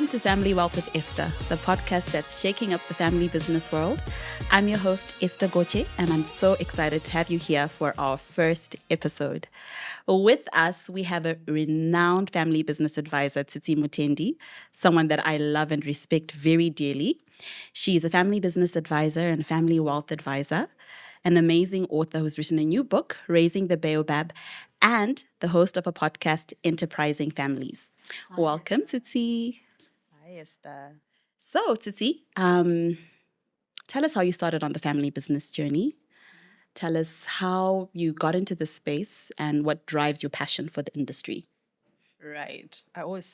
to Family Wealth with Esther, the podcast that's shaking up the family business world. I'm your host, Esther Goche, and I'm so excited to have you here for our first episode. With us, we have a renowned family business advisor, Tsitsi Mutendi, someone that I love and respect very dearly. She's a family business advisor and family wealth advisor, an amazing author who's written a new book, Raising the Baobab, and the host of a podcast, Enterprising Families. Hi. Welcome, Tsitsi. Hi, Esther. So, Tsitsi, tell us how you started on the family business journey. Tell us how you got into this space and what drives your passion for the industry. Right. I always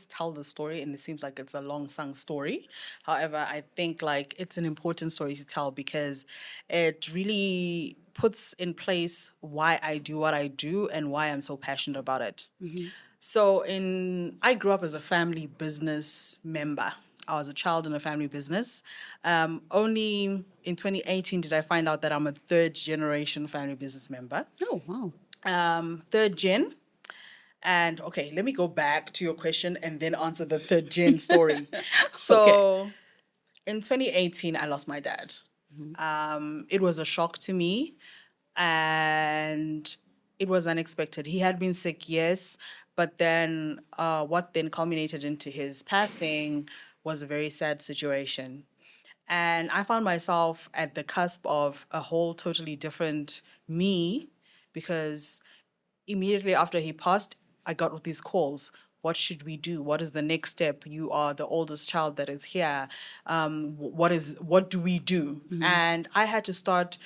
tell the story, and it seems like it's a long-sung story. However, I think it's an important story to tell because it really puts in place why I do what I do and why I'm so passionate about it. Mm-hmm. So I grew up as a family business member. I was a child in a family business. Only in 2018 did I find out that I'm a third generation family business member. Oh, wow. Third gen. And okay, let me go back to your question and then answer the third gen story. So in 2018, I lost my dad. Mm-hmm. It was a shock to me and it was unexpected. He had been sick, yes, but then what then culminated into his passing was a very sad situation. And I found myself at the cusp of a whole totally different me because immediately after he passed, I got these calls. What should we do? What is the next step? You are the oldest child that is here. What do we do? Mm-hmm. And I had to start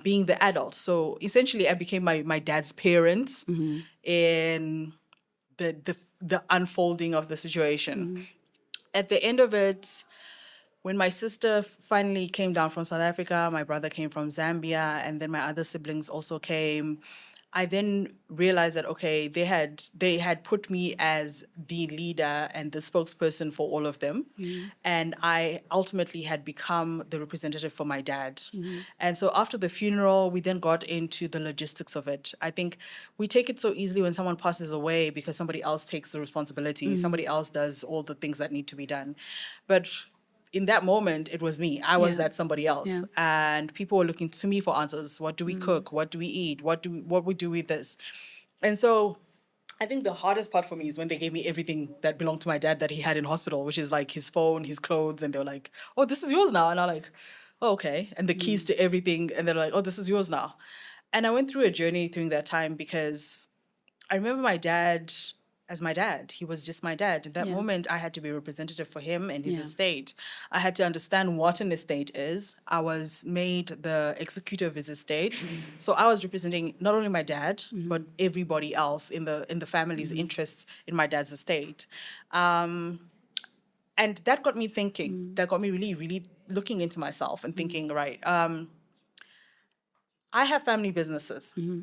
being the adult. So essentially, I became my dad's parents mm-hmm. in the unfolding of the situation. Mm-hmm. At the end of it, when my sister finally came down from South Africa, my brother came from Zambia, and then my other siblings also came, I then realized that, okay, they had put me as the leader and the spokesperson for all of them. Mm-hmm. And I ultimately had become the representative for my dad. Mm-hmm. And so after the funeral, we then got into the logistics of it. I think we take it so easily when someone passes away because somebody else takes the responsibility. Mm-hmm. Somebody else does all the things that need to be done. But in that moment, it was me. I was that somebody else. Yeah. And people were looking to me for answers. What do we cook? What do we eat? What we do with this? And so I think the hardest part for me is when they gave me everything that belonged to my dad that he had in hospital, which is like his phone, his clothes. And they were like, oh, this is yours now. And I'm like, oh, okay. And the keys to everything. And they're like, oh, this is yours now. And I went through a journey during that time because I remember my dad as my dad. He was just my dad. In that moment, I had to be representative for him and his estate. I had to understand what an estate is. I was made the executor of his estate. Mm-hmm. So I was representing not only my dad, mm-hmm. but everybody else in the family's mm-hmm. interests in my dad's estate. And that got me thinking. Mm-hmm. That got me really, really looking into myself and thinking, mm-hmm. right, I have family businesses. Mm-hmm.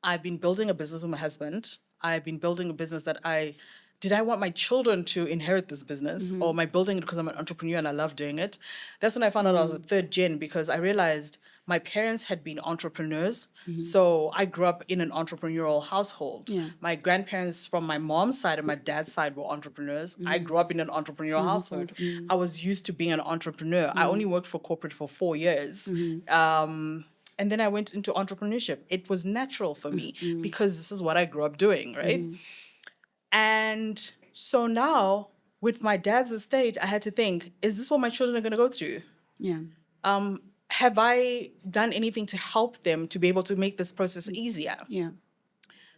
I've been building a business with my husband. I've been building a business that I want my children to inherit this business, mm-hmm. or am I building it because I'm an entrepreneur and I love doing it? That's when I found out I was a third gen because I realized my parents had been entrepreneurs. Mm-hmm. So I grew up in an entrepreneurial household. Yeah. My grandparents from my mom's side and my dad's side were entrepreneurs. Mm-hmm. I grew up in an entrepreneurial household. Mm-hmm. I was used to being an entrepreneur. Mm-hmm. I only worked for corporate for 4 years. Mm-hmm. And then I went into entrepreneurship. It was natural for me mm-hmm. because this is what I grew up doing, right? Mm-hmm. And so now, with my dad's estate, I had to think, is this what my children are going to go through? Yeah. Have I done anything to help them to be able to make this process easier? Yeah.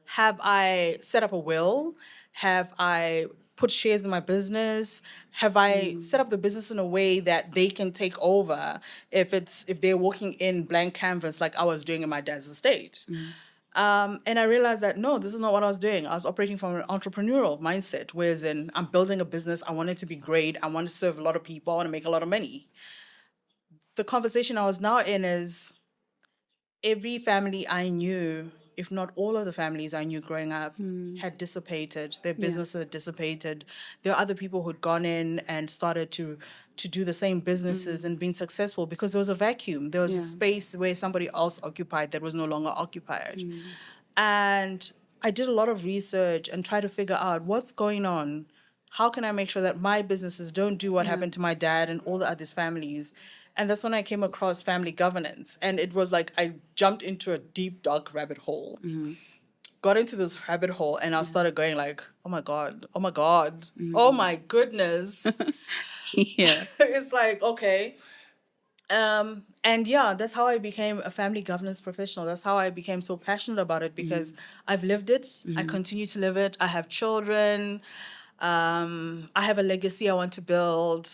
Have I set up a will? Have I put shares in my business? Have I set up the business in a way that they can take over if they're working in blank canvas like I was doing in my dad's estate? And I realized that, no, this is not what I was doing. I was operating from an entrepreneurial mindset, whereas I'm building a business. I want it to be great. I want to serve a lot of people. I want to make a lot of money. The conversation I was now in is every family I knew, if not all of the families I knew growing up, had dissipated. Their businesses had dissipated. There are other people who'd gone in and started to do the same businesses and been successful because there was a vacuum. There was a space where somebody else occupied that was no longer occupied. And I did a lot of research and tried to figure out what's going on. how can I make sure that my businesses don't do what happened to my dad and all the others' families? And that's when I came across family governance. And it was like I jumped into a deep, dark rabbit hole. Got into this rabbit hole and I started going like, oh my God, oh my God, oh my goodness. It's like, okay. And yeah, that's how I became a family governance professional. That's how I became so passionate about it because I've lived it. I continue to live it. I have children. I have a legacy I want to build.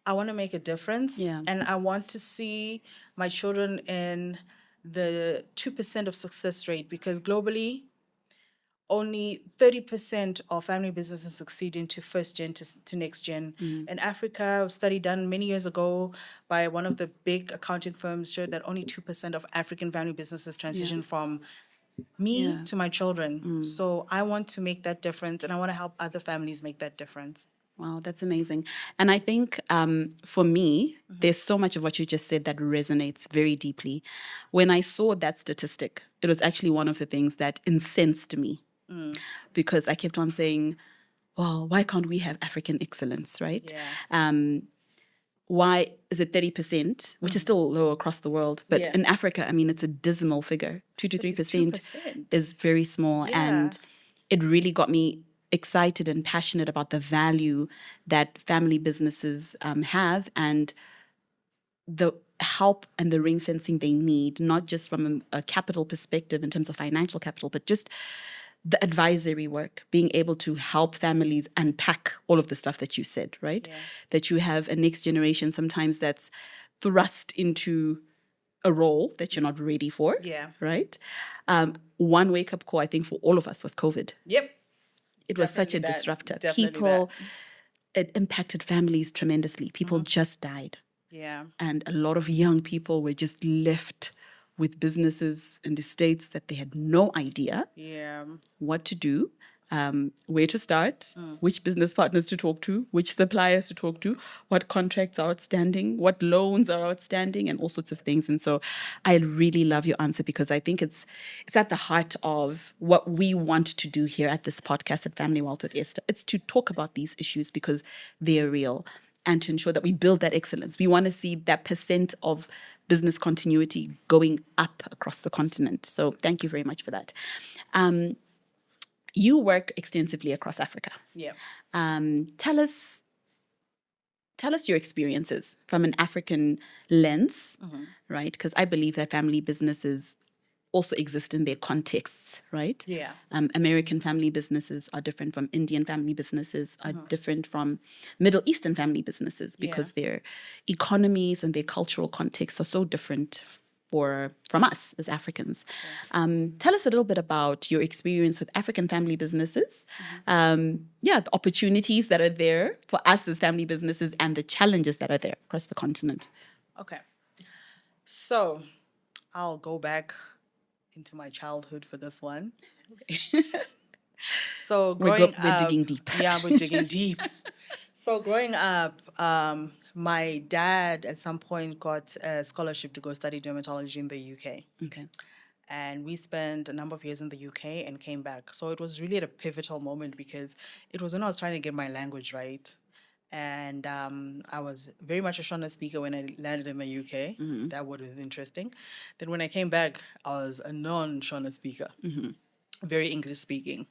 I want to make a difference. Yeah. And I want to see my children in the 2% of success rate because globally, only 30% of family businesses succeed into first gen to next gen. In Africa, a study done many years ago by one of the big accounting firms showed that only 2% of African family businesses transition from me to my children. So I want to make that difference and I want to help other families make that difference. Wow, that's amazing. And I think for me, there's so much of what you just said that resonates very deeply. When I saw that statistic, it was actually one of the things that incensed me because I kept on saying, well, why can't we have African excellence, right? Why is it 30%, which is still low across the world? But in Africa, I mean, it's a dismal figure. 2 to 3% is very small. And it really got me excited and passionate about the value that family businesses have and the help and the ring fencing they need, not just from a capital perspective in terms of financial capital, but just the advisory work, being able to help families unpack all of the stuff that you said, right? That you have a next generation sometimes that's thrust into a role that you're not ready for, right? One wake-up call, I think, for all of us was COVID. It was such a disruptor. It impacted families tremendously. People just died. And a lot of young people were just left with businesses and estates that they had no idea what to do, where to start, which business partners to talk to, which suppliers to talk to, what contracts are outstanding, what loans are outstanding, and all sorts of things. And so I really love your answer because I think it's at the heart of what we want to do here at this podcast at Family Wealth with Esther. It's to talk about these issues because they're real and to ensure that we build that excellence. We want to see that percent of business continuity going up across the continent. So thank you very much for that. You work extensively across Africa. Tell us your experiences from an African lens, right? Because I believe that family businesses also exist in their contexts, right? American family businesses are different from Indian family businesses, are different from Middle Eastern family businesses because their economies and their cultural contexts are so different from us as Africans. Tell us a little bit about your experience with African family businesses, the opportunities that are there for us as family businesses and the challenges that are there across the continent. Okay. So I'll go back into my childhood for this one. So growing up, we're digging deep. We're digging deep. So growing up, my dad at some point got a scholarship to go study dermatology in the UK. And we spent a number of years in the UK and came back. So it was really at a pivotal moment because it was when I was trying to get my language right. And I was very much a Shona speaker when I landed in the UK. That was interesting. Then when I came back, I was a non-Shona speaker, very English speaking,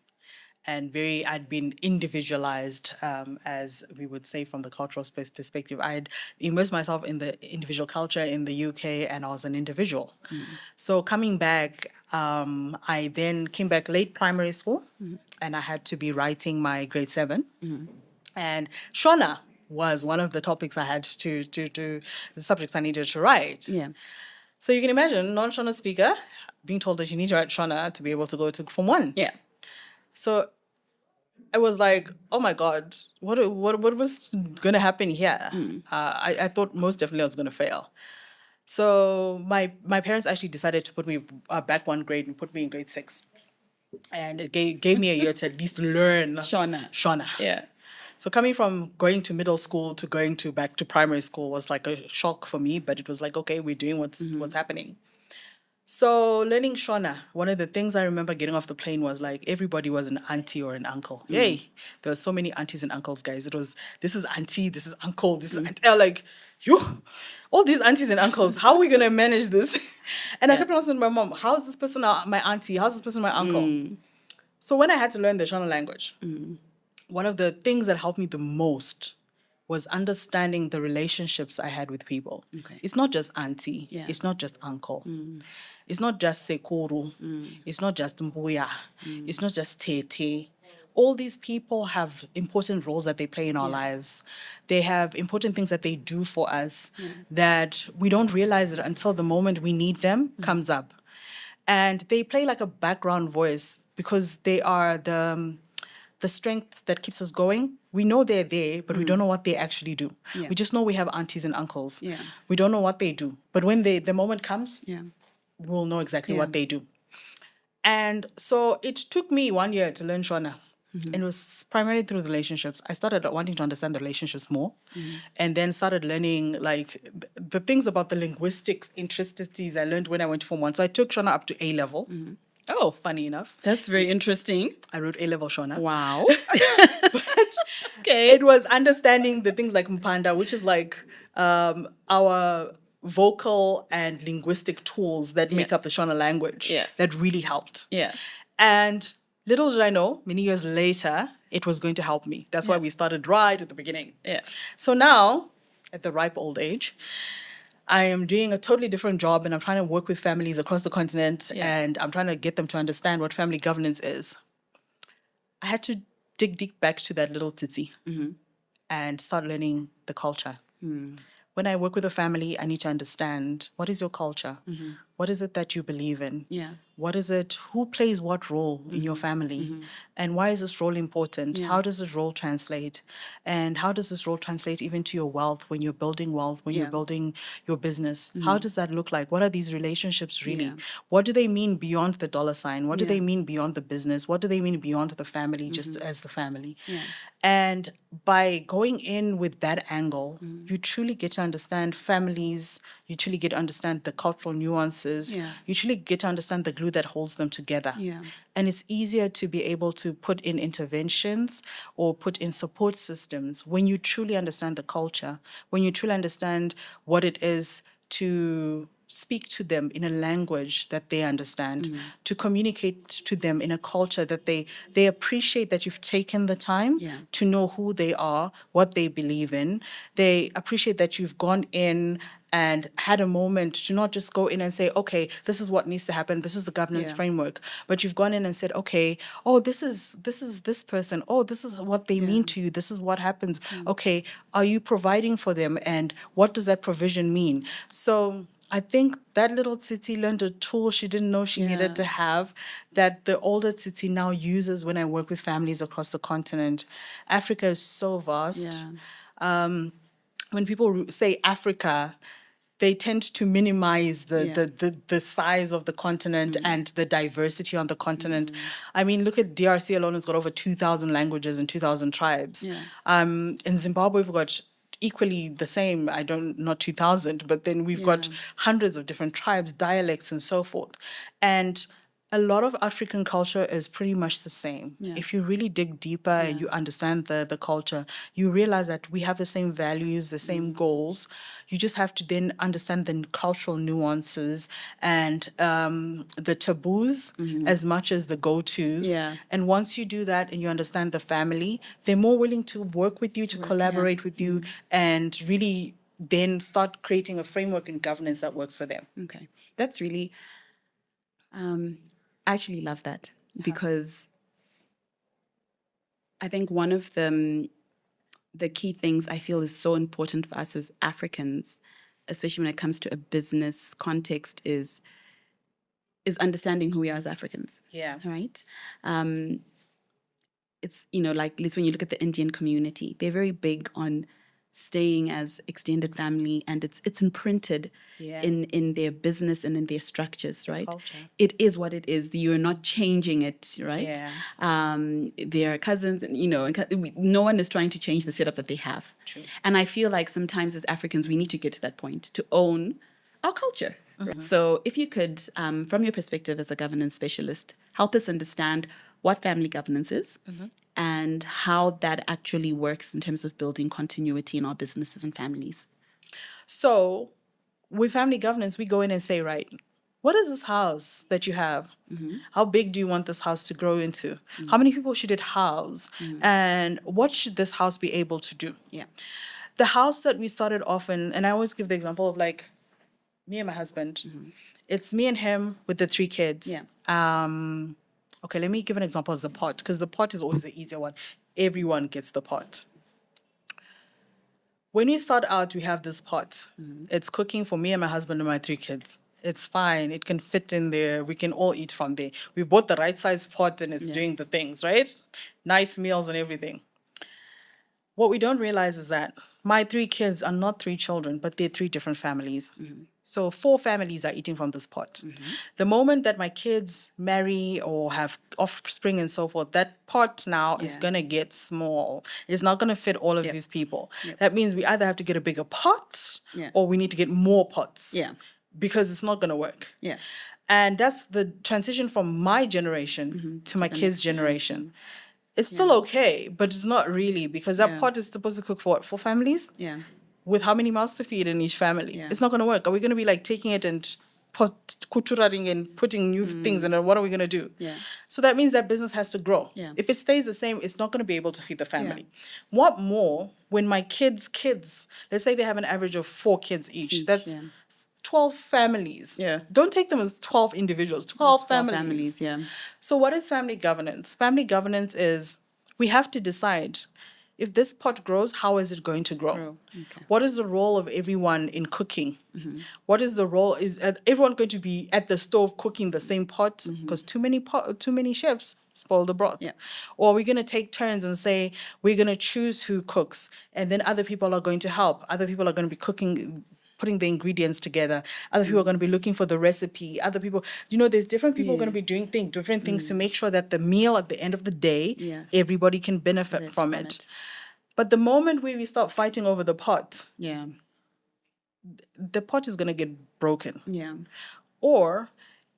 and I'd been individualized, as we would say from the cultural space perspective. I'd immersed myself in the individual culture in the UK and I was an individual. So coming back, I then came back late primary school and I had to be writing my grade 7. And Shona was one of the topics I had to the subjects I needed to write. So you can imagine, non-Shona speaker, being told that you need to write Shona to be able to go to Form 1. So I was like, oh my God, what was going to happen here? I thought most definitely I was going to fail. So my parents actually decided to put me back one grade and put me in grade 6. And it gave me a year to at least learn Shona. So coming from going to middle school to going back to primary school was like a shock for me, but it was like, okay, we're doing what's happening. So learning Shona, one of the things I remember getting off the plane was like everybody was an auntie or an uncle. Hey, there were so many aunties and uncles, guys. It was, this is auntie, this is uncle, this is auntie. I'm like, you, all these aunties and uncles, how are we gonna manage this? And I kept asking my mom, how's this person my auntie? How's this person my uncle? So when I had to learn the Shona language, one of the things that helped me the most was understanding the relationships I had with people. Okay. It's not just auntie. Yeah. It's not just uncle. It's not just sekuru. It's not just mbuya. It's not just tete. All these people have important roles that they play in our lives. They have important things that they do for us that we don't realize it until the moment we need them comes up. And they play like a background voice because they are the strength that keeps us going. We know they're there, but we don't know what they actually do. Yeah. We just know we have aunties and uncles. Yeah. We don't know what they do. But when the moment comes, Yeah. we'll know exactly Yeah. what they do. And so it took me 1 year to learn Shona. And it was primarily through relationships. I started wanting to understand the relationships more and then started learning like the things about the linguistics intricacies I learned when I went to Form 1. So I took Shona up to A level. Oh, funny enough. That's very interesting. I wrote A level Shona. Wow. But Okay. it was understanding the things like Mpanda, which is like our vocal and linguistic tools that make up the Shona language that really helped. Yeah. And little did I know, many years later, it was going to help me. That's why we started right at the beginning. Yeah. So now, at the ripe old age, I am doing a totally different job and I'm trying to work with families across the continent and I'm trying to get them to understand what family governance is. I had to dig deep back to that little Tsitsi and start learning the culture. When I work with a family, I need to understand, what is your culture? What is it that you believe in? Yeah. What is it? Who plays what role in your family? And why is this role important? How does this role translate? And how does this role translate even to your wealth, when you're building wealth, when you're building your business? How does that look like? What are these relationships really? What do they mean beyond the dollar sign? What do they mean beyond the business? What do they mean beyond the family, just as the family? And by going in with that angle, you truly get to understand families, you truly get to understand the cultural nuances, you truly get to understand the glue that holds them together. And it's easier to be able to put in interventions or put in support systems when you truly understand the culture, when you truly understand what it is to speak to them in a language that they understand, to communicate to them in a culture that they appreciate that you've taken the time to know who they are, what they believe in. They appreciate that you've gone in and had a moment to not just go in and say, okay, this is what needs to happen, this is the governance framework, but you've gone in and said, okay, oh, this is this person, oh, this is what they mean to you, this is what happens. Okay, are you providing for them, and what does that provision mean? So I think that little Tsitsi learned a tool she didn't know she needed to have, that the older Tsitsi now uses when I work with families across the continent. Africa is so vast. When people say Africa, they tend to minimize the size of the continent and the diversity on the continent. I mean, look at DRC alone, it's got over 2,000 languages and 2,000 tribes. In Zimbabwe, we've got equally the same, not 2,000, but then we've got hundreds of different tribes, dialects, and so forth. And a lot of African culture is pretty much the same. If you really dig deeper and you understand the culture, you realize that we have the same values, the same goals. You just have to then understand the cultural nuances and the taboos as much as the go-tos. And once you do that and you understand the family, they're more willing to work with you, to collaborate with you, and really then start creating a framework and governance that works for them. Okay. That's really... I actually love that because I think one of the key things I feel is so important for us as Africans, especially when it comes to a business context, is understanding who we are as Africans. Right? It's, like at least when you look at the Indian community, they're very big on staying as extended family, and it's imprinted in their business and in their structures, right? Culture. It is what it is. You're not changing it, right? They're cousins, and no one is trying to change the setup that they have. True. And I feel like sometimes as Africans, we need to get to that point to own our culture. So if you could, from your perspective as a governance specialist, help us understand what family governance is and how that actually works in terms of building continuity in our businesses and families. So with family governance, we go in and say, right, what is this house that you have? How big do you want this house to grow into? How many people should it house? And what should this house be able to do? Yeah. The house that we started off in, and I always give the example of like me and my husband. It's me and him with the 3 kids. Yeah. Okay, let me give an example as the pot, because the pot is always the easier one. Everyone gets the pot. When we start out, we have this pot. It's cooking for me and my husband and my 3 kids. It's fine. It can fit in there. We can all eat from there. We bought the right size pot and it's doing the things, right? Nice meals and everything. What we don't realize is that my 3 kids are not 3 children, but they're 3 different families. So 4 families are eating from this pot. The moment that my kids marry or have offspring and so forth, that pot now is going to get small. It's not going to fit all of these people. That means we either have to get a bigger pot or we need to get more pots. Because it's not going to work. And that's the transition from my generation to my kids' generation. It's still okay, but it's not really, because that pot is supposed to cook for what, 4 families? With how many mouths to feed in each family? It's not going to work. Are we going to be like taking it and kuturaring and putting new things in it? What are we going to do? So that means that business has to grow. If it stays the same, it's not going to be able to feed the family. What more when my kids, let's say they have an average of 4 kids each. That's 12 families. Don't take them as 12 individuals, 12 families. So what is family governance? Family governance is we have to decide if this pot grows, how is it going to grow? What is the role of everyone in cooking? What is the role? Is everyone going to be at the stove cooking the same pot? Because too many chefs spoil the broth. Or we're going to take turns and say we're going to choose who cooks, and then other people are going to help. Other people are going to be cooking, putting the ingredients together. Other people are going to be looking for the recipe. Other people, there's different people going to be doing different things to make sure that the meal at the end of the day, everybody can benefit from it. But the moment we start fighting over the pot, the pot is going to get broken. Or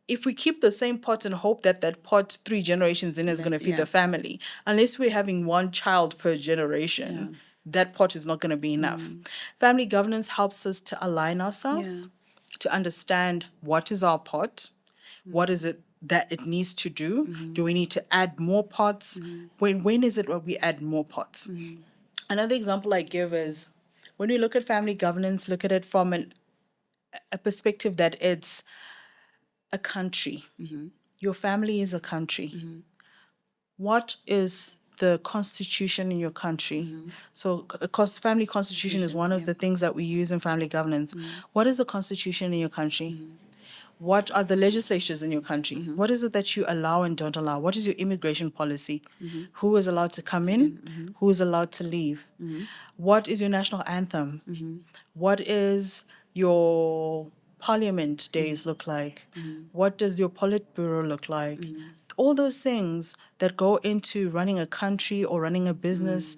if we keep the same pot and hope that that pot 3 generations in is going to feed the family, unless we're having 1 child per generation, that pot is not going to be enough. Family governance helps us to align ourselves, to understand what is our pot, what is it that it needs to do. Do we need to add more pots? When is it where we add more pots? Another example I give is when we look at family governance, look at it from a perspective that it's a country. Your family is a country. What is the constitution in your country? So family constitution is one of the things that we use in family governance. What is the constitution in your country? What are the legislatures in your country? What is it that you allow and don't allow? What is your immigration policy? Who is allowed to come in? Who is allowed to leave? What is your national anthem? What is your parliament days look like? What does your Politburo look like? All those things that go into running a country or running a business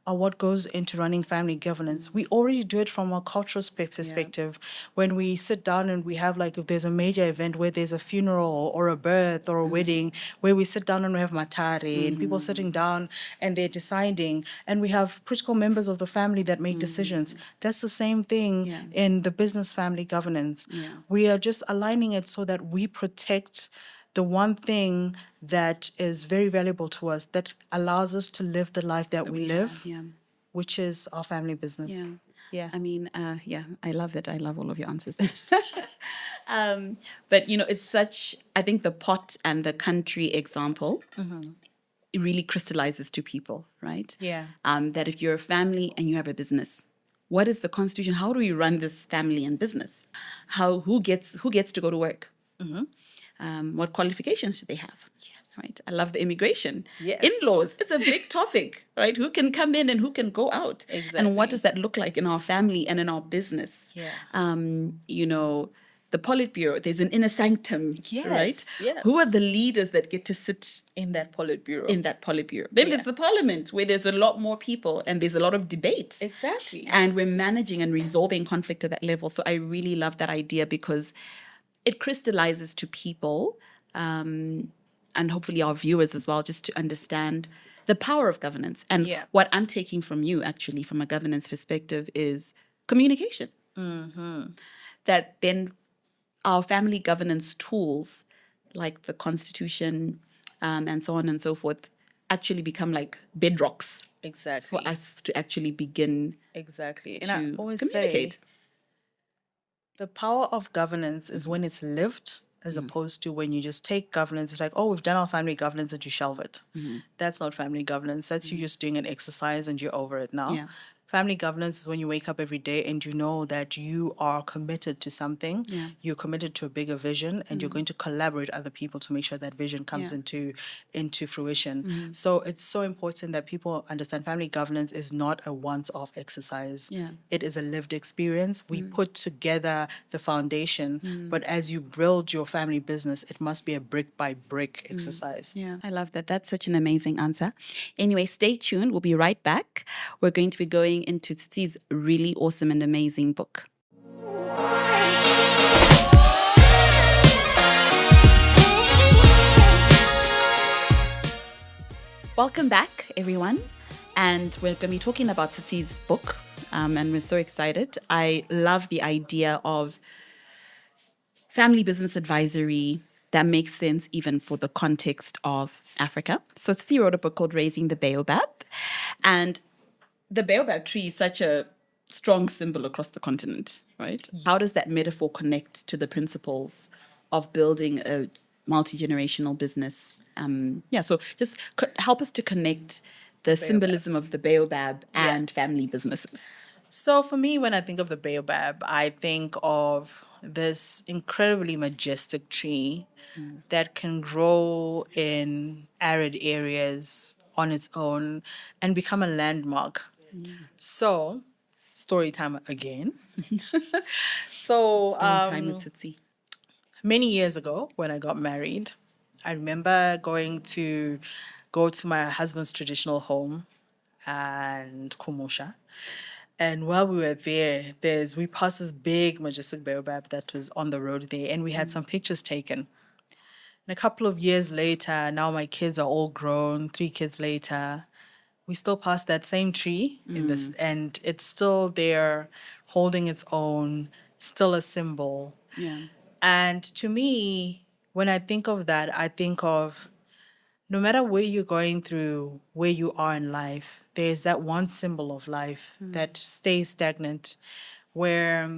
are what goes into running family governance. We already do it from a cultural perspective. When we sit down and we have, like, if there's a major event where there's a funeral or a birth or a wedding, where we sit down and we have matari and people sitting down and they're deciding, and we have critical members of the family that make decisions. That's the same thing in the business family governance. We are just aligning it so that we protect the one thing that is very valuable to us, that allows us to live the life that we live, which is our family business. I mean, I love that. I love all of your answers. But, it's such, I think the pot and the country example, it really crystallizes to people, right? That if you're a family and you have a business, what is the constitution? How do we run this family and business? Who gets to go to work? What qualifications do they have? Right. I love the immigration. In-laws. It's a big topic, right? Who can come in and who can go out? And what does that look like in our family and in our business? the Politburo, there's an inner sanctum, Yes, right? yes. Who are the leaders that get to sit In that Politburo. in that Politburo? Then there's the parliament, where there's a lot more people and there's a lot of debate. Exactly. And we're managing and resolving conflict at that level. So I really love that idea because it crystallizes to people, and hopefully our viewers as well, just to understand the power of governance. And Yeah. what I'm taking from you, actually, from a governance perspective, is communication. That then our family governance tools, like the Constitution, and so on and so forth, actually become like bedrocks Exactly. for us to actually begin Exactly. And to I always communicate. say the power of governance is when it's lived as opposed to when you just take governance. It's like, oh, we've done our family governance and you shelve it. That's not family governance. That's you just doing an exercise and you're over it now. Yeah. Family governance is when you wake up every day and you know that you are committed to something. Yeah. You're committed to a bigger vision and you're going to collaborate with other people to make sure that vision comes Yeah. into fruition. So it's so important that people understand family governance is not a once-off exercise. Yeah. It is a lived experience. We put together the foundation, but as you build your family business, it must be a brick by brick exercise. Yeah, I love that. That's such an amazing answer. Anyway, stay tuned. We'll be right back. We're going to be going into Tsitsi's really awesome and amazing book. Welcome back, everyone. And we're going to be talking about Tsitsi's book. And we're so excited. I love the idea of family business advisory that makes sense even for the context of Africa. So Tsitsi wrote a book called Raising the Baobab. And the baobab tree is such a strong symbol across the continent, right? How does that metaphor connect to the principles of building a multi-generational business? So just help us to connect the symbolism of the baobab and family businesses. So for me, when I think of the baobab, I think of this incredibly majestic tree that can grow in arid areas on its own and become a landmark. So, story time again. So, Time with Tsitsi. many years ago when I got married, I remember going to my husband's traditional home and Kumusha. And while we were there, we passed this big majestic baobab that was on the road there, and we had some pictures taken. And a couple of years later, now my kids are all grown, 3 kids later, we still pass that same tree in this, and it's still there, holding its own, still a symbol. Yeah. And to me, when I think of that, I think of no matter where you're going through, where you are in life, there's that one symbol of life that stays stagnant, where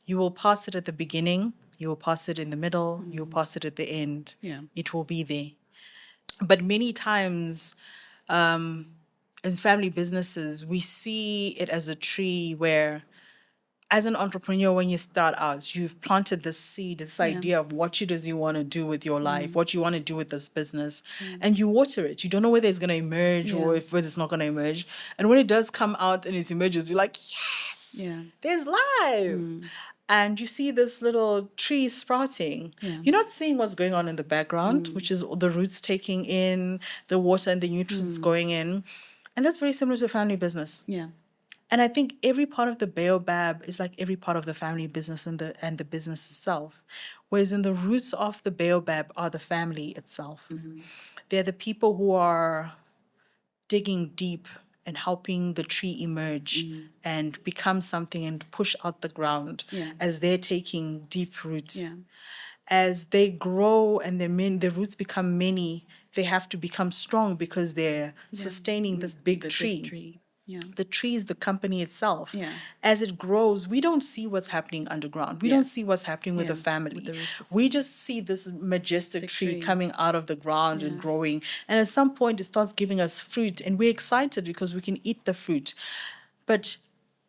you will pass it at the beginning, you will pass it in the middle, you'll pass it at the end. Yeah. It will be there. But many times, as family businesses, we see it as a tree where, as an entrepreneur, when you start out, you've planted this seed, this idea of what it is you want to do with your life, what you want to do with this business, and you water it. You don't know whether it's going to emerge or whether it's not going to emerge. And when it does come out and it emerges, you're like, yes, there's life. And you see this little tree sprouting. You're not seeing what's going on in the background, which is the roots taking in the water and the nutrients going in. And that's very similar to a family business. Yeah. And I think every part of the baobab is like every part of the family business and the business itself. Whereas in the roots of the baobab are the family itself. They're the people who are digging deep and helping the tree emerge and become something and push out the ground as they're taking deep roots. As they grow and the roots become many, they have to become strong because they're sustaining this big tree. Yeah. The tree is the company itself. As it grows, we don't see what's happening underground. We don't see what's happening with the family. the root system. We just see this majestic tree coming out of the ground and growing. And at some point, it starts giving us fruit, and we're excited because we can eat the fruit. But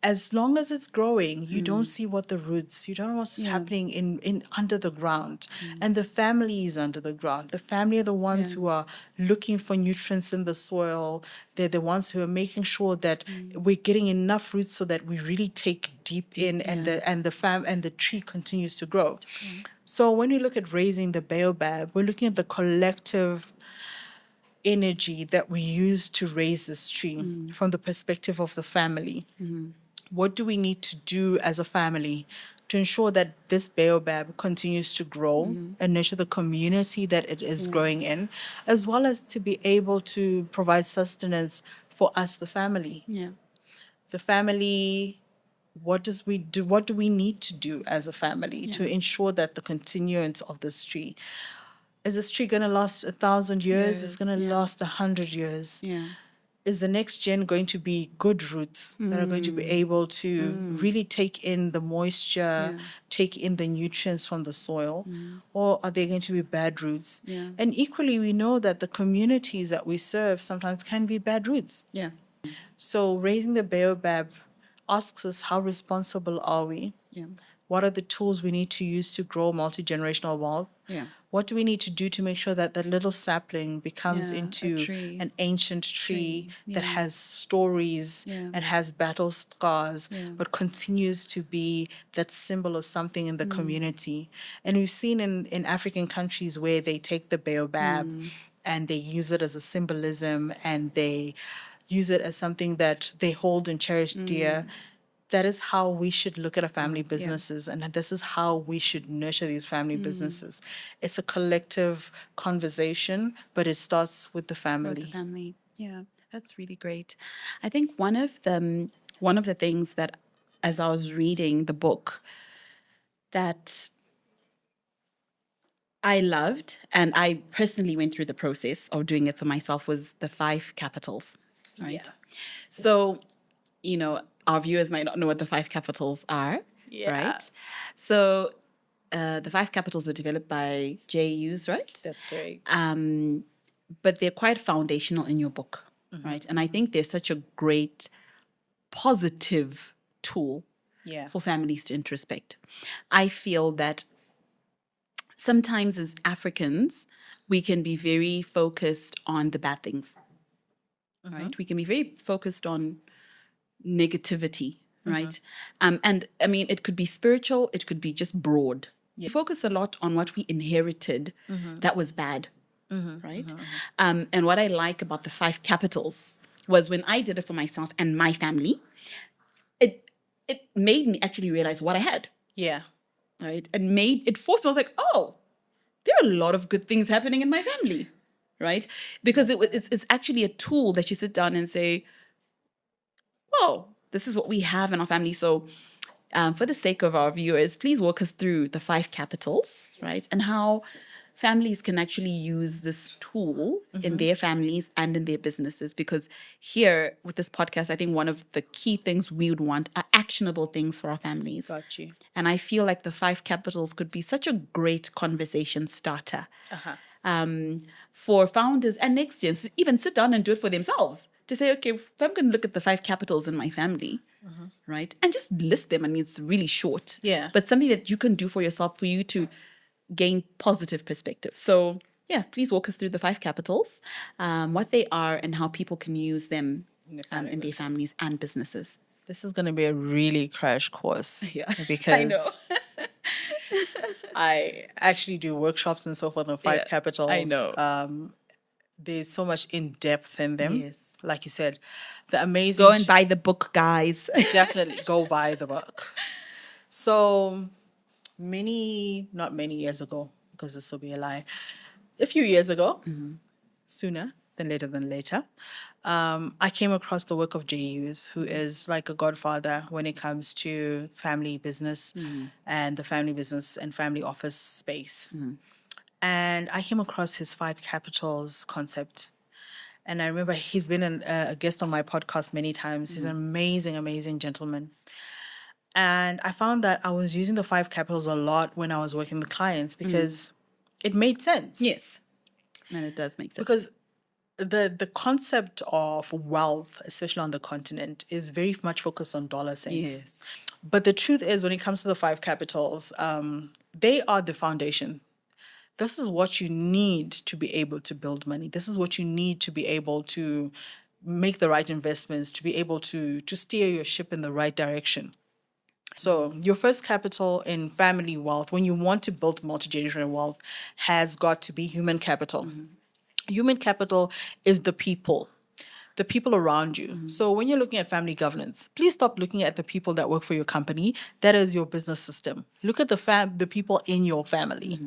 as long as it's growing, you don't see what the roots, you don't know what's happening in under the ground. And the family is under the ground. The family are the ones who are looking for nutrients in the soil. They're the ones who are making sure that we're getting enough roots so that we really take deep in, and the tree continues to grow. So when we look at raising the baobab, we're looking at the collective energy that we use to raise this tree from the perspective of the family. What do we need to do as a family to ensure that this baobab continues to grow and nurture the community that it is growing in, as well as to be able to provide sustenance for us, the family? Yeah. The family, what do we need to do as a family to ensure that the continuance of this tree, is this tree going to last 1,000 years? It's going to last 100 years. Yeah. Is the next gen going to be good roots that are going to be able to really take in the moisture, take in the nutrients from the soil? Or are they going to be bad roots? Yeah. And equally, we know that the communities that we serve sometimes can be bad roots. Yeah. So raising the baobab asks us, how responsible are we? Yeah. What are the tools we need to use to grow multi-generational wealth? Yeah. What do we need to do to make sure that that little sapling becomes Yeah, a into tree. an ancient tree that Yeah. has stories Yeah. and has battle scars, Yeah. but continues to be that symbol of something in the community? And we've seen in African countries where they take the baobab and they use it as a symbolism, and they use it as something that they hold and cherish dear. That is how we should look at our family businesses, and this is how we should nurture these family businesses. It's a collective conversation, but it starts with the With family. the family. Yeah, that's really great. I think one of the things that, as I was reading the book, that I loved, and I personally went through the process of doing it for myself, was the 5 capitals, right? Yeah. So, our viewers might not know what the 5 capitals are, Yeah. right? So, the 5 capitals were developed by J. Hughes, right? That's great. But they're quite foundational in your book, right? And I think they're such a great positive tool for families to introspect. I feel that sometimes as Africans, we can be very focused on the bad things, right? We can be very focused on negativity, right? And I mean, it could be spiritual, it could be just broad. We focus a lot on what we inherited that was bad, right? And what I like about the 5 capitals was, when I did it for myself and my family, it made me actually realize what I had, Yeah. right? It forced me, I was like, oh, there are a lot of good things happening in my family, right? Because it's actually a tool that you sit down and say, oh, this is what we have in our family. So for the sake of our viewers, please walk us through the 5 capitals, right? And how families can actually use this tool in their families and in their businesses. Because here with this podcast, I think one of the key things we would want are actionable things for our families. Got you. And I feel like the 5 capitals could be such a great conversation starter for founders and next gens to even sit down and do it for themselves. To say, okay, if I'm going to look at the 5 capitals in my family, right? And just list them. I mean, it's really short. Yeah. But something that you can do for yourself, for you to gain positive perspective. So yeah, please walk us through the 5 capitals, what they are, and how people can use them in their families and businesses. This is going to be a really crash course. Yeah, Because I know. I actually do workshops and so forth on 5 capitals. I know. There's so much in depth in them. Yes. Like you said, the amazing. Go and buy the book, guys. Definitely go buy the book. So not many years ago, because this will be a lie, a few years ago, sooner than later, I came across the work of J. Hughes, who is like a godfather when it comes to family business and the family business and family office space. And I came across his 5 capitals concept. And I remember he's been a guest on my podcast many times. He's an amazing, amazing gentleman. And I found that I was using the 5 capitals a lot when I was working with clients, because it made sense. Yes. And it does make sense. Because the concept of wealth, especially on the continent, is very much focused on dollar cents. Yes. But the truth is, when it comes to the five capitals, they are the foundation. This is what you need to be able to build money. This is what you need to be able to make the right investments, to be able to steer your ship in the right direction. So your first capital in family wealth, when you want to build multi-generational wealth, has got to be human capital. Human capital is the people around you. So when you're looking at family governance, please stop looking at the people that work for your company. That is your business system. Look at the people in your family.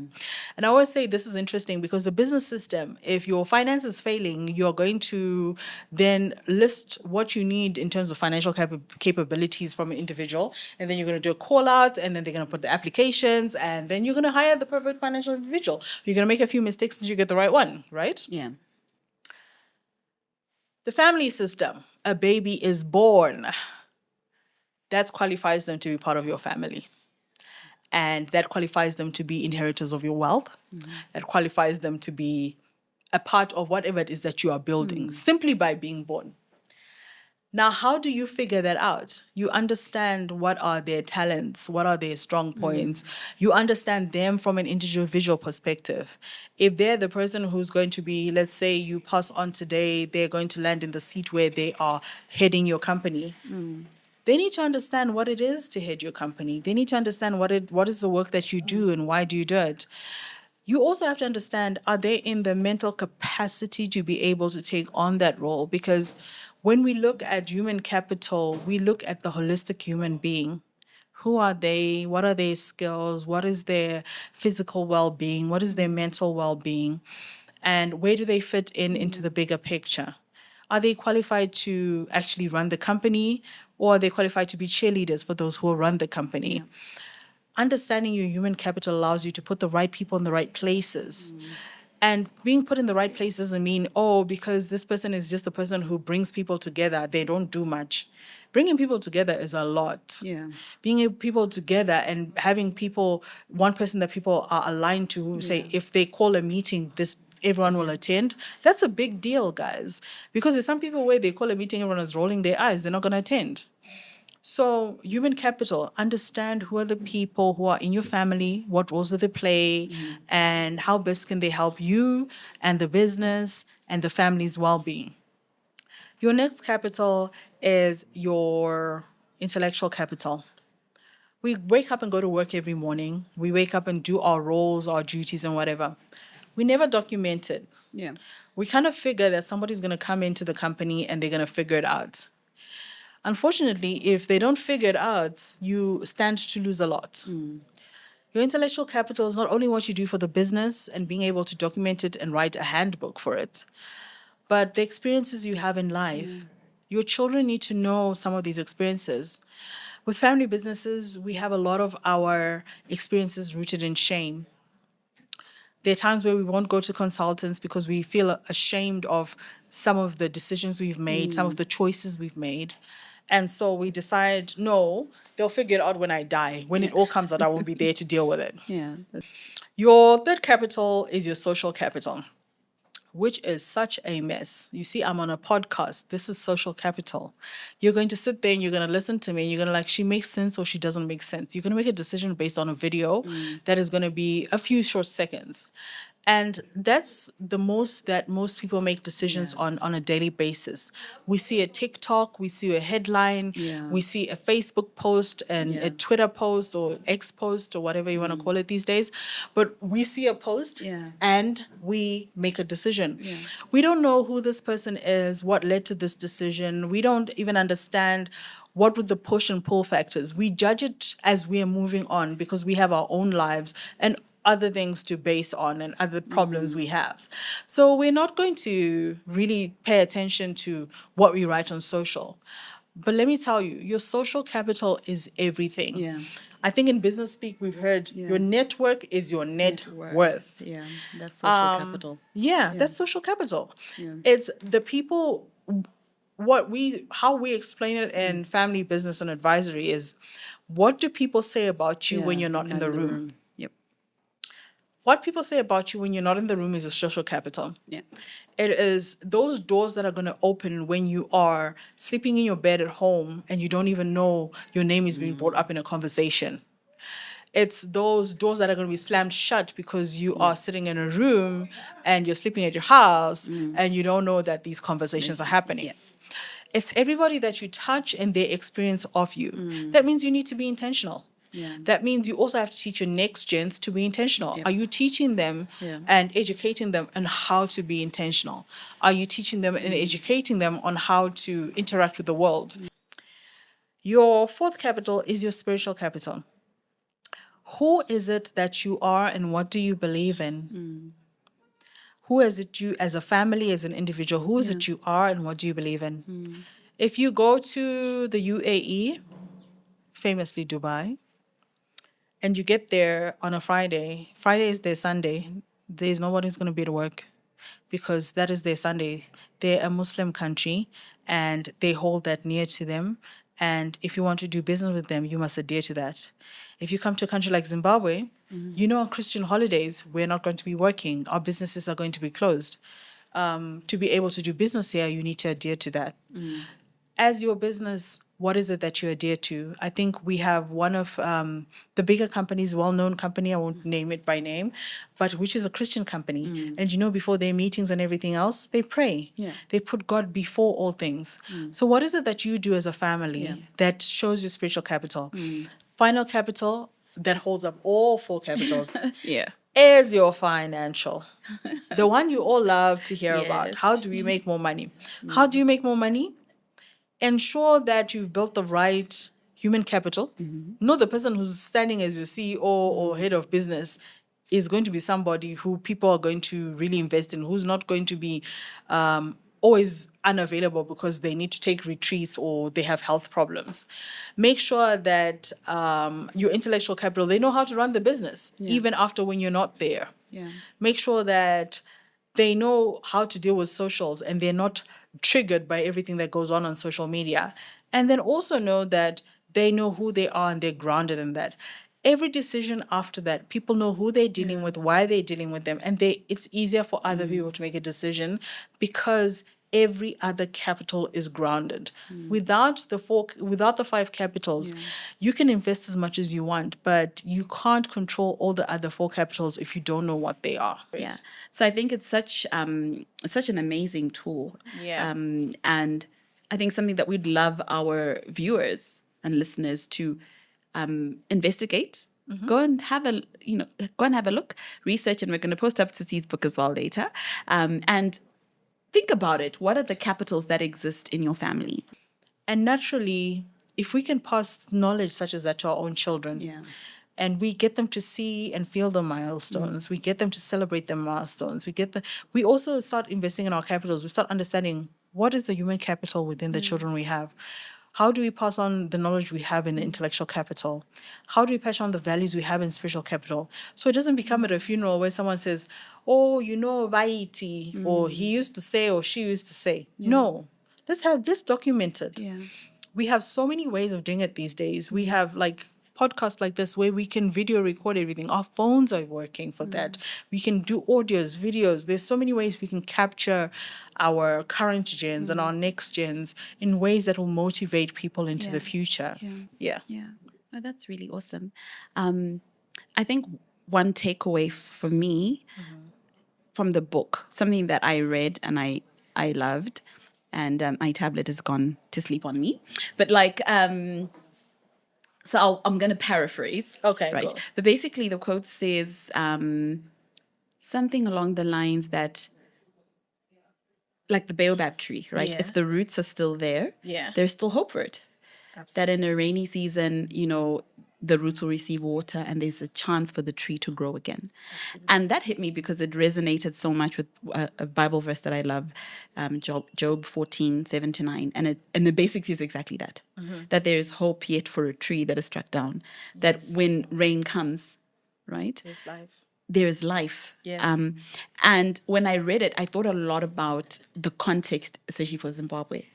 And I always say this is interesting because the business system, if your finance is failing, you're going to then list what you need in terms of financial capabilities from an individual. And then you're going to do a call out, and then they're going to put the applications, and then you're going to hire the perfect financial individual. You're going to make a few mistakes until you get the right one, right? Yeah. The family system, a baby is born. That qualifies them to be part of your family. And that qualifies them to be inheritors of your wealth. That qualifies them to be a part of whatever it is that you are building, simply by being born. Now, how do you figure that out? You understand what are their talents, what are their strong points. You understand them from an individual perspective. If they're the person who's going to be, let's say you pass on today, they're going to land in the seat where they are heading your company. They need to understand what it is to head your company. They need to understand what is the work that you do and why do you do it. You also have to understand, are they in the mental capacity to be able to take on that role? Because when we look at human capital, we look at the holistic human being. Who are they? What are their skills? What is their physical well-being? What is their mental well-being? And where do they fit into the bigger picture? Are they qualified to actually run the company, or are they qualified to be cheerleaders for those who will run the company? Yeah. Understanding your human capital allows you to put the right people in the right places. And being put in the right place doesn't mean, because this person is just the person who brings people together, they don't do much. Bringing people together is a lot. Yeah. Being people together and having one person that people are aligned to, who say, if they call a meeting, everyone will attend. That's a big deal, guys. Because there's some people where they call a meeting, everyone is rolling their eyes, they're not going to attend. So human capital, understand who are the people who are in your family, what roles do they play, and how best can they help you and the business and the family's well-being. Your next capital is your intellectual capital. We wake up and go to work every morning. We wake up and do our roles, our duties, and whatever. We never document it. Yeah. We kind of figure that somebody's going to come into the company and they're going to figure it out. Unfortunately, if they don't figure it out, you stand to lose a lot. Your intellectual capital is not only what you do for the business and being able to document it and write a handbook for it, but the experiences you have in life. Your children need to know some of these experiences. With family businesses, we have a lot of our experiences rooted in shame. There are times where we won't go to consultants because we feel ashamed of some of the decisions we've made, some of the choices we've made. And so we decide, no, they'll figure it out when I die. When it all comes out, I won't be there to deal with it. Yeah. Your third capital is your social capital, which is such a mess. You see, I'm on a podcast. This is social capital. You're going to sit there and you're going to listen to me and you're going to she makes sense or she doesn't make sense. You're going to make a decision based on a video that is going to be a few short seconds. And that's the most that most people make decisions on a daily basis. We see a TikTok, we see a headline, we see a Facebook post and a Twitter post or X post or whatever you want to call it these days. But we see a post and we make a decision. We don't know who this person is, what led to this decision. We don't even understand what were the push and pull factors. We judge it as we are moving on because we have our own lives and other things to base on and other problems we have. So we're not going to really pay attention to what we write on social. But let me tell you, your social capital is everything. Yeah. I think in business speak, we've heard your network is your net worth. Yeah, that's social capital. Yeah, that's social capital. Yeah. It's the people, how we explain it in family business and advisory is, what do people say about you when you're not in the room? Yep. What people say about you when you're not in the room is your social capital. Yeah. It is those doors that are going to open when you are sleeping in your bed at home and you don't even know your name is being brought up in a conversation. It's those doors that are going to be slammed shut because you are sitting in a room and you're sleeping at your house and you don't know that these conversations are happening. Yeah. It's everybody that you touch and their experience of you. That means you need to be intentional. Yeah. That means you also have to teach your next gens to be intentional. Yeah. Are you teaching them Yeah. and educating them on how to be intentional? Are you teaching them and educating them on how to interact with the world? Your fourth capital is your spiritual capital. Who is it that you are and what do you believe in? Who is it you, as a family, as an individual, who is it you are and what do you believe in? If you go to the UAE, famously Dubai, and you get there on a Friday is their Sunday, there's nobody's going to be at work because that is their Sunday. They're a Muslim country and they hold that near to them. And if you want to do business with them, you must adhere to that. If you come to a country like Zimbabwe, you know, on Christian holidays, we're not going to be working. Our businesses are going to be closed. To be able to do business here, you need to adhere to that. As your business, what is it that you adhere to? I think we have one of the bigger companies, well-known company, I won't name it by name, but which is a Christian company. And you know, before their meetings and everything else, they pray. Yeah. They put God before all things. So what is it that you do as a family that shows your spiritual capital? Final capital that holds up all four capitals Yeah. is your financial. The one you all love to hear about. Yes. How do we make more money? How do you make more money? Ensure that you've built the right human capital. Not the person who's standing as your CEO or head of business is going to be somebody who people are going to really invest in, who's not going to be always unavailable because they need to take retreats or they have health problems. Make sure that your intellectual capital, they know how to run the business, even after when you're not there. Yeah. Make sure that they know how to deal with socials and they're not triggered by everything that goes on social media. And then also know that they know who they are and they're grounded in that. Every decision after that, people know who they're dealing with, why they're dealing with them, and it's easier for other people to make a decision because every other capital is grounded. Without the five capitals, you can invest as much as you want, but you can't control all the other four capitals if you don't know what they are. Yeah. So I think it's such an amazing tool. Yeah. And I think something that we'd love our viewers and listeners to investigate. Go and have a look, research, and we're going to post up Tsitsi's book as well later. And think about it. What are the capitals that exist in your family? And naturally, if we can pass knowledge such as that to our own children, and we get them to see and feel the milestones, we get them to celebrate the milestones, we also start investing in our capitals. We start understanding what is the human capital within the children we have. How do we pass on the knowledge we have in the intellectual capital? How do we pass on the values we have in spiritual capital? So it doesn't become at a funeral where someone says, oh, you know, Vaiti, or he used to say, or she used to say. No, let's document it. Yeah. We have so many ways of doing it these days. We have like podcasts like this where we can video record everything. Our phones are working for that. We can do audios, videos. There's so many ways we can capture our current gens and our next gens in ways that will motivate people into the future. Yeah. Oh, that's really awesome. I think one takeaway for me from the book, something that I read and I loved, and my tablet has gone to sleep on me, but so I'm going to paraphrase. Okay, right. go. But basically the quote says something along the lines that, like the baobab tree, right? Yeah. If the roots are still there, there's still hope for it. Absolutely. That in a rainy season, the roots will receive water and there's a chance for the tree to grow again. Absolutely. And that hit me because it resonated so much with a Bible verse that I love, Job 14:7-9. And it basically is exactly that, that there is hope yet for a tree that is struck down, that when rain comes, right? There's life. There is life. Yes. And when I read it, I thought a lot about the context, especially for Zimbabwe.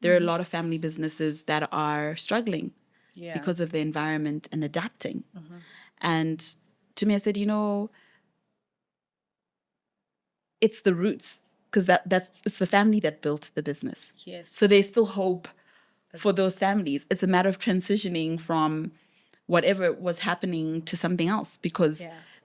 There are a lot of family businesses that are struggling because of the environment and adapting. And to me, I said, it's the roots, because it's the family that built the business. Yes. So there's still hope for those families. It's a matter of transitioning from whatever was happening to something else, because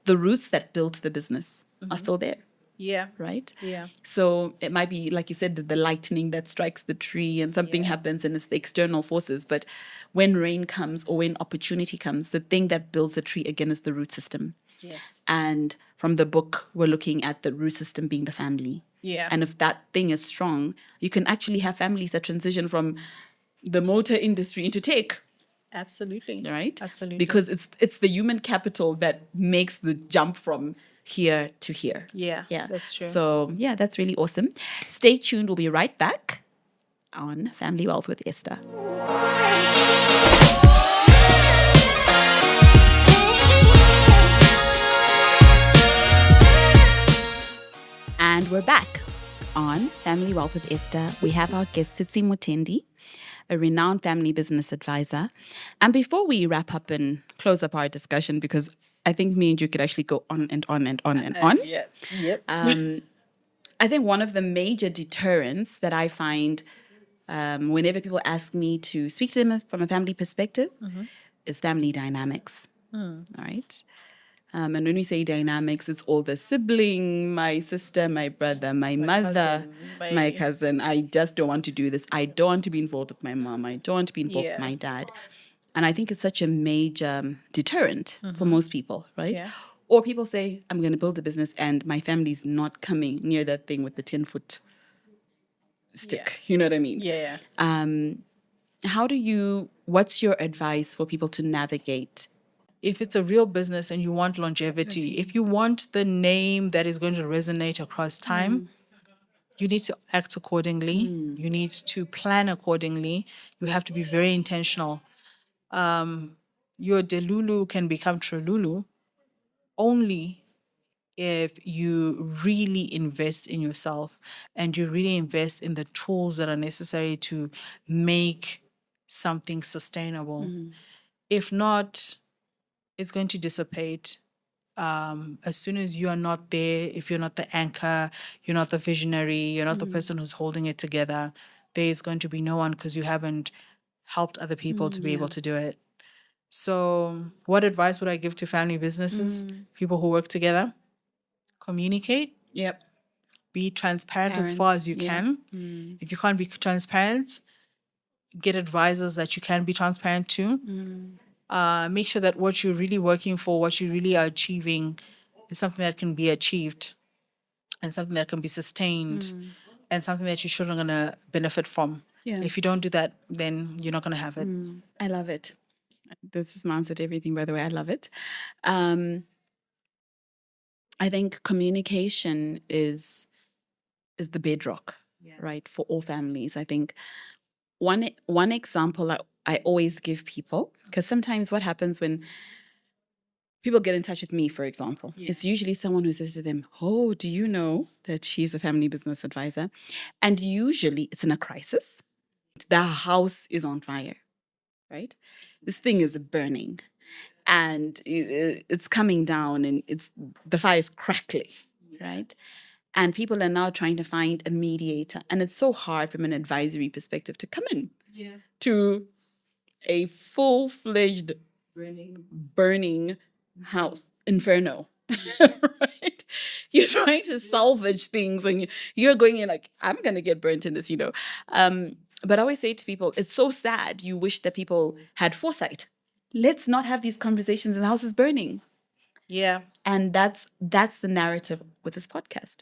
the roots that built the business are still there. Yeah. Right? Yeah. So it might be, like you said, the lightning that strikes the tree and something happens and it's the external forces. But when rain comes or when opportunity comes, the thing that builds the tree again is the root system. Yes. And from the book, we're looking at the root system being the family. Yeah. And if that thing is strong, you can actually have families that transition from the motor industry into tech. Absolutely. Right? Absolutely. Because it's the human capital that makes the jump from here to here. Yeah. That's true. So, yeah, that's really awesome. Stay tuned. We'll be right back on Family Wealth with Esther. And we're back on Family Wealth with Esther. We have our guest, Tsitsi Mutendi, a renowned family business advisor. And before we wrap up and close up our discussion, because I think me and you could actually go on and on and on and on. Yep. I think one of the major deterrents that I find whenever people ask me to speak to them from a family perspective is family dynamics. All right. And when we say dynamics, it's all the sibling, my sister, my brother, my mother, my cousin. I just don't want to do this. I don't want to be involved with my mom. I don't want to be involved with my dad. And I think it's such a major deterrent for most people, right? Yeah. Or people say, I'm going to build a business and my family's not coming near that thing with the 10-foot stick. You know what I mean? Yeah. What's your advice for people to navigate? If it's a real business and you want longevity, if you want the name that is going to resonate across time, you need to act accordingly. You need to plan accordingly. You have to be very intentional. Your delulu can become trelulu only if you really invest in yourself and you really invest in the tools that are necessary to make something sustainable. If not, it's going to dissipate. As soon as you are not there, if you're not the anchor, you're not the visionary, you're not the person who's holding it together, there's going to be no one because you haven't helped other people to be able to do it. So what advice would I give to family businesses, people who work together? Communicate. Yep. Be transparent as far as you can. If you can't be transparent, get advisors that you can be transparent to. Make sure that what you're really working for, what you really are achieving, is something that can be achieved and something that can be sustained and something that your children are going to benefit from. Yeah. If you don't do that, then you're not going to have it. I love it. This is my answer to everything, by the way. I love it. I think communication is the bedrock, right, for all families. I think one example I always give people, because sometimes what happens when people get in touch with me, for example, it's usually someone who says to them, oh, do you know that she's a family business advisor? And usually it's in a crisis. The house is on fire, right? This thing is burning and it's coming down and the fire is crackling, right? And people are now trying to find a mediator. And it's so hard from an advisory perspective to come in to a full-fledged burning house inferno, right? You're trying to salvage things and you're going in like, I'm going to get burnt in this, But I always say to people, it's so sad. You wish that people had foresight. Let's not have these conversations and the house is burning. Yeah. And that's the narrative with this podcast.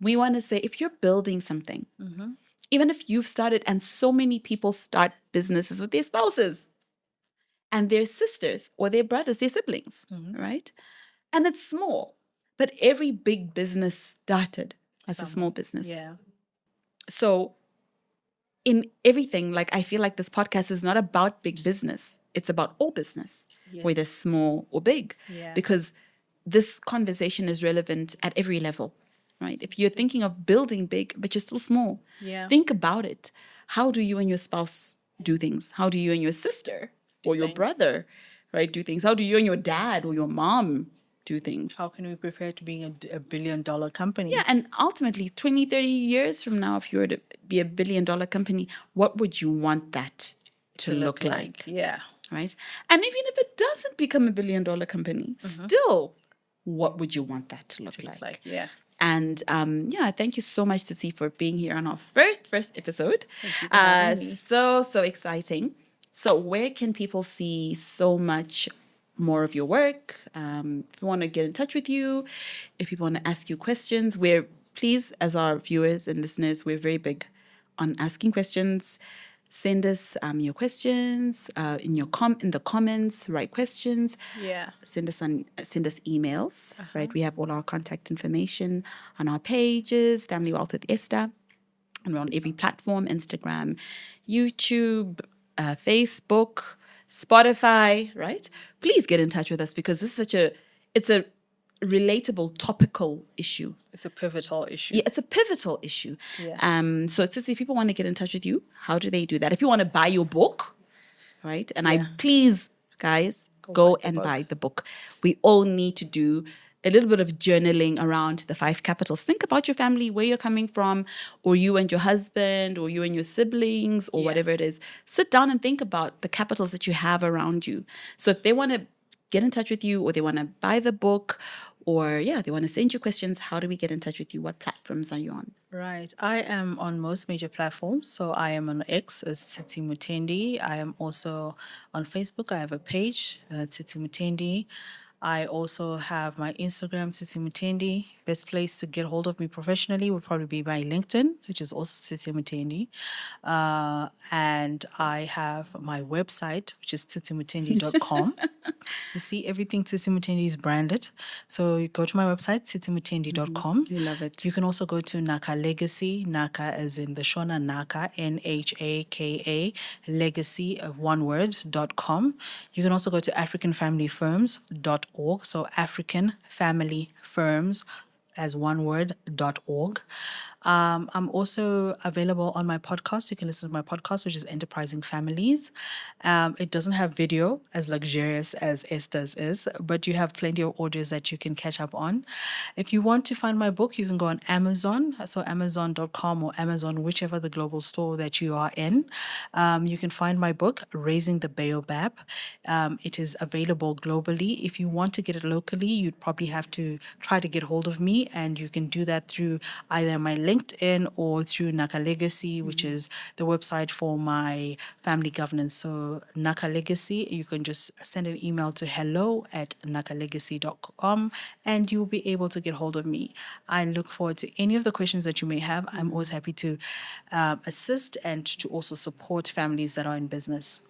We want to say, if you're building something, even if you've started, and so many people start businesses with their spouses and their sisters or their brothers, their siblings, right? And it's small, but every big business started as a small business. Yeah. So in everything, like I feel like this podcast is not about big business. It's about all business, whether small or big, because this conversation is relevant at every level, right? If you're thinking of building big, but you're still small, think about it. How do you and your spouse do things? How do you and your sister or your brother, right, do things? How do you and your dad or your mom do things. How can we prepare to being a $1 billion company? Yeah, and ultimately 20, 30 years from now, if you were to be $1 billion company, what would you want that to look like? Yeah. Right? And even if it doesn't become $1 billion company, still, what would you want that to look like? Yeah. And thank you so much, Tsitsi, for being here on our first episode. Thank you for having me. So exciting. So where can people see so much more of your work? If you want to get in touch with you, if people want to ask you questions, please, as our viewers and listeners, we're very big on asking questions. Send us your questions in the comments. Write questions. Yeah. Send us emails. Right, we have all our contact information on our pages. Family Wealth with Esther, and we're on every platform: Instagram, YouTube, Facebook, Spotify. Right, please get in touch with us because this is it's a relatable, topical issue. It's a pivotal issue. Yeah, it's a pivotal issue. Yeah. So it's if people want to get in touch with you, how do they do that? If you want to buy your book, right? And I please, guys, go and buy the book. We all need to do a little bit of journaling around the 5 capitals. Think about your family, where you're coming from, or you and your husband, or you and your siblings, or whatever it is. Sit down and think about the capitals that you have around you. So if they want to get in touch with you, or they want to buy the book, or they want to send you questions, how do we get in touch with you? What platforms are you on? Right. I am on most major platforms. So I am on X as Tsitsi Mutendi. I am also on Facebook. I have a page, Tsitsi Mutendi. I also have my Instagram, Tsitsi Mutendi. Best place to get hold of me professionally would probably be my LinkedIn, which is also Tsitsi Mutendi. And I have my website, which is tsitsimutendi.com. You see, everything Tsitsi Mutendi is branded. So you go to my website, tsitsimutendi.com. We love it. You can also go to Naka Legacy, Naka as in the Shona Naka, NHAKA, legacy of one word.com. You can also go to AfricanFamilyFirms.org. So African Family Firms as one word.org. I'm also available on my podcast. You can listen to my podcast, which is Enterprising Families. It doesn't have video as luxurious as Esther's is, but you have plenty of audios that you can catch up on. If you want to find my book, you can go on Amazon, so Amazon.com or Amazon, whichever the global store that you are in. You can find my book, Raising the Baobab. It is available globally. If you want to get it locally, you'd probably have to try to get hold of me, and you can do that through either my LinkedIn or through Naka Legacy, which is the website for my family governance. So Naka Legacy, you can just send an email to hello@nakalegacy.com and you'll be able to get hold of me. I look forward to any of the questions that you may have. I'm always happy to assist and to also support families that are in business.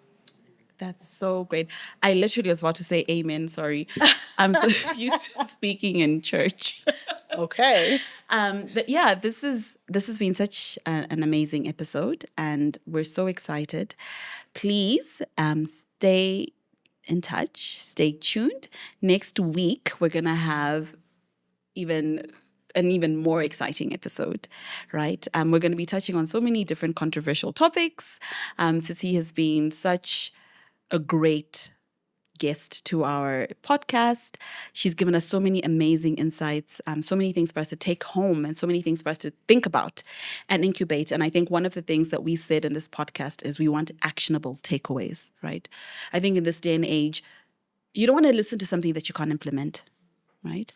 That's so great. I literally was about to say amen. Sorry. I'm so used to speaking in church. Okay. But yeah, this has been such an amazing episode, and we're so excited. Please stay in touch, stay tuned. Next week, we're going to have an even more exciting episode, right? We're going to be touching on so many different controversial topics. Tsitsi has been such a great guest to our podcast. She's given us so many amazing insights, so many things for us to take home, and so many things for us to think about and incubate. And I think one of the things that we said in this podcast is we want actionable takeaways, right? I think in this day and age, you don't want to listen to something that you can't implement, right?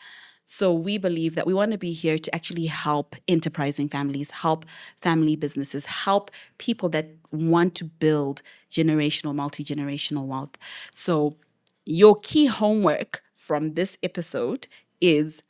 So we believe that we want to be here to actually help enterprising families, help family businesses, help people that want to build generational, multi-generational wealth. So your key homework from this episode is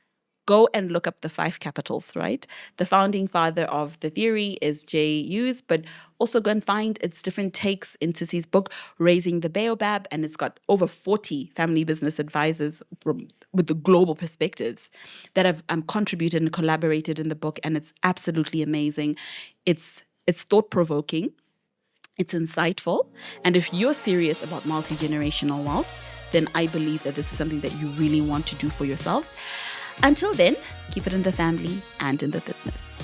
go and look up the 5 capitals, right? The founding father of the theory is J. Hughes, but also go and find its different takes in Tsitsi's book, Raising the Baobab, and it's got over 40 family business advisors with the global perspectives that have contributed and collaborated in the book, and it's absolutely amazing. It's thought-provoking, it's insightful, and if you're serious about multi-generational wealth, then I believe that this is something that you really want to do for yourselves. Until then, keep it in the family and in the business.